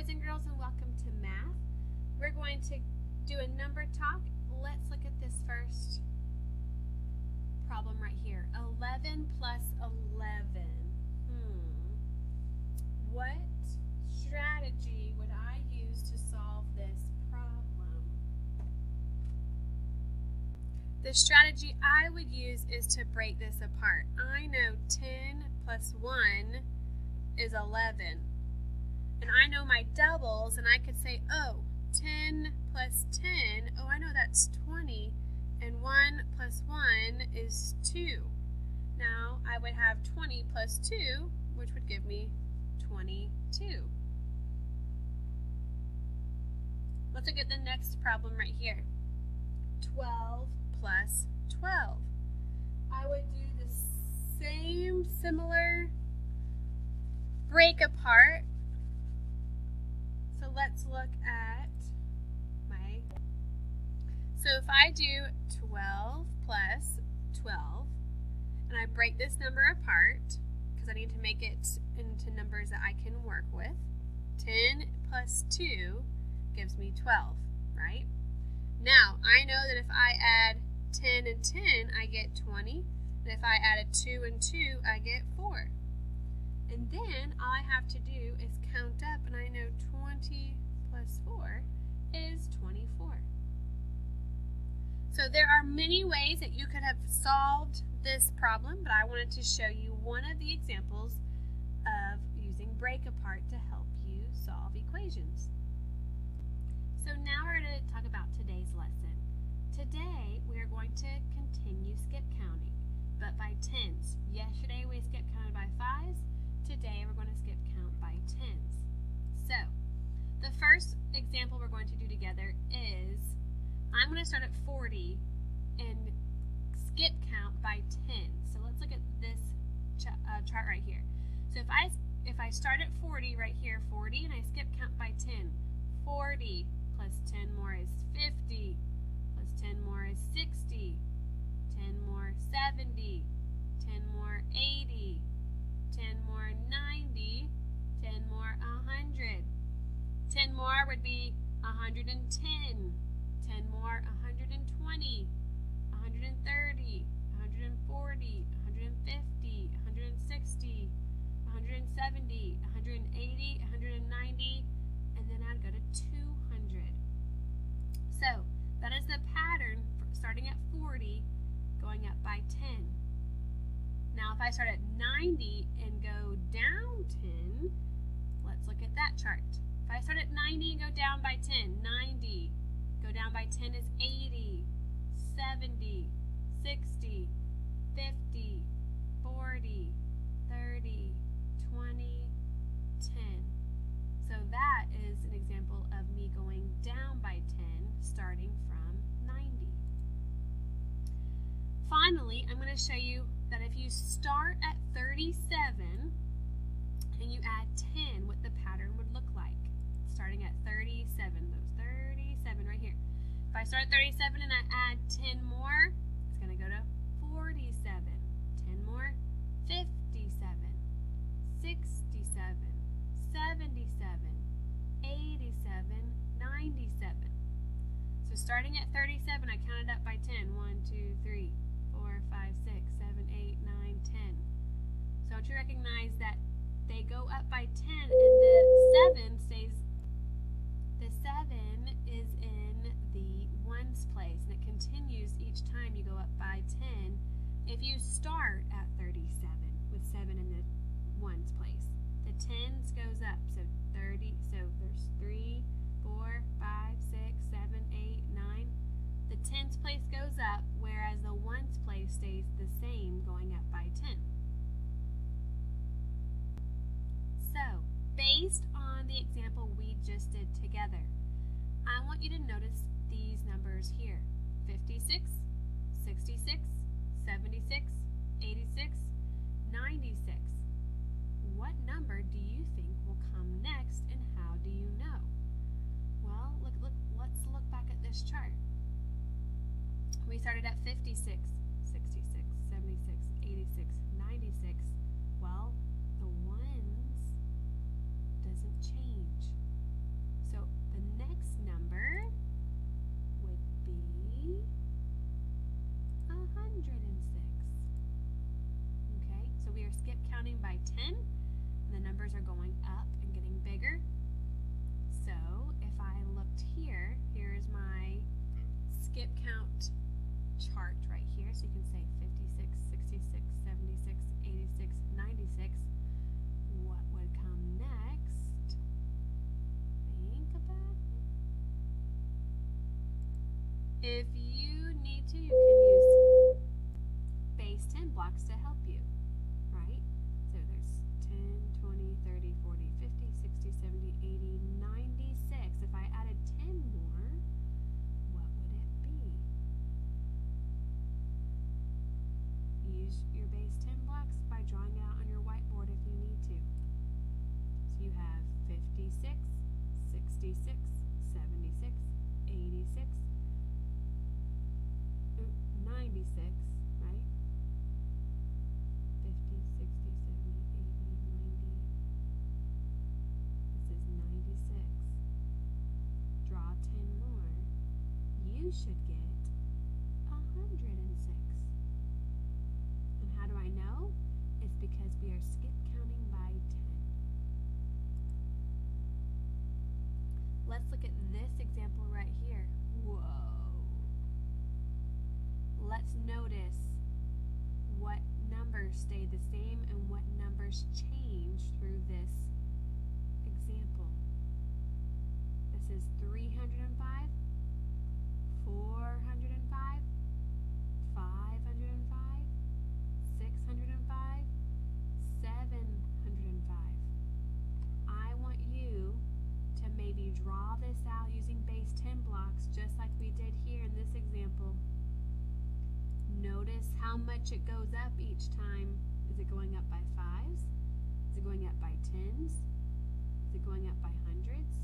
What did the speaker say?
boys and girls, and welcome to math. We're going to do a number talk. Let's look at this first problem right here. 11 plus 11. What strategy would I use to solve this problem? The strategy I would use is to break this apart. I know 10 plus 1 is 11. And I know my doubles, and I could say, oh, 10 plus 10, oh, I know that's 20, and 1 plus 1 is 2. Now, I would have 20 plus 2, which would give me 22. Let's look at the next problem right here. 12 plus 12. I would do the same similar break apart. So let's look at so if I do 12 plus 12, and I break this number apart, because I need to make it into numbers that I can work with, 10 plus 2 gives me 12, right? Now, I know that if I add 10 and 10, I get 20, and if I added 2 and 2, I get 4. And then all I have to do is count up, and I know 20 plus 4 is 24. So there are many ways that you could have solved this problem, but I wanted to show you one of the examples of using break apart to help you solve equations. So now we're going to talk about today's lesson. Today we are going to continue skip counting, but by tens. Yesterday we skip counted by fives. Today we're going to skip count by tens. So the first example we're going to do together is I'm going to start at 40 and skip count by 10. So let's look at this chart right here. So if I start at 40 right here, 40, and I skip count by 10, 40 plus 10 more is 50, plus 10 more is 60, 10 more 70, 10 more 80, 10 more 90, 10 more 100. 10 more would be 110, 10 more 120, 130, 140, 150, 160, 170, 180, 190, and then I'd go to 200. So that is the pattern starting at 40, going up by 10. Now if I start at 90 and go down 10, let's look at that chart. If I start at 90 and go down by 10, 90, go down by 10 is 80, 70, 60, 50, 40, 30, 20, 10. So that is an example of me going down by 10, starting from 90. Finally, I'm going to show you that if you start at 37 and you add 10, what the pattern would look like. Starting at 37, those 37 right here. If I start at 37 and I add 10 more, it's going to go to 47. 10 more, 57, 67, 77, 87, 97. So starting at 37, I counted up by 10. 1, 2, 3, 4, 5, 6, 7, 8, 9, 10. So don't you recognize that they go up by 10 and the 7 stays. The 7 is in the ones place, and it continues each time you go up by 10. If you start at 37 with 7 in the ones place, the 10s goes up, so 30, so there's 3, 4, 5, 6, 7, 8, 9. The tens place goes up, whereas the ones place stays the same, going up by 10. So, based on the example we just did together, I want you to notice these numbers here. 56, 66, 76, 86, 96. What number do you think will come next, and how do you know? Well, let's look back at this chart. We started at 56, 66, 76, 86, 96. Well, the ones doesn't change. chart right here. So you can say 56, 66, 76, 86, 96. What would come next? Think about it. If you need to, you can use base 10 blocks to help you, right? So there's 10, 20, 30, 40, 50, 60, 70, 80, 96. If I added 10 more, what would it be? Use your base 10 blocks by drawing it out on your whiteboard if you need to. So you have 56, 66, 76, 86, 96, right? 50, 60, 70, 80, 90. This is 96. Draw 10 more. You should get 106. And how do I know? It's because we are skip counting by 10. Let's look at this example right here. Whoa. Let's notice what numbers stay the same and what numbers change through this example. This is 305, 405, 505, 605, 705. I want you to maybe draw this out using base 10 blocks just like we did here in this example. Notice how much it goes up each time. Is it going up by 5s? Is it going up by 10s? Is it going up by hundreds?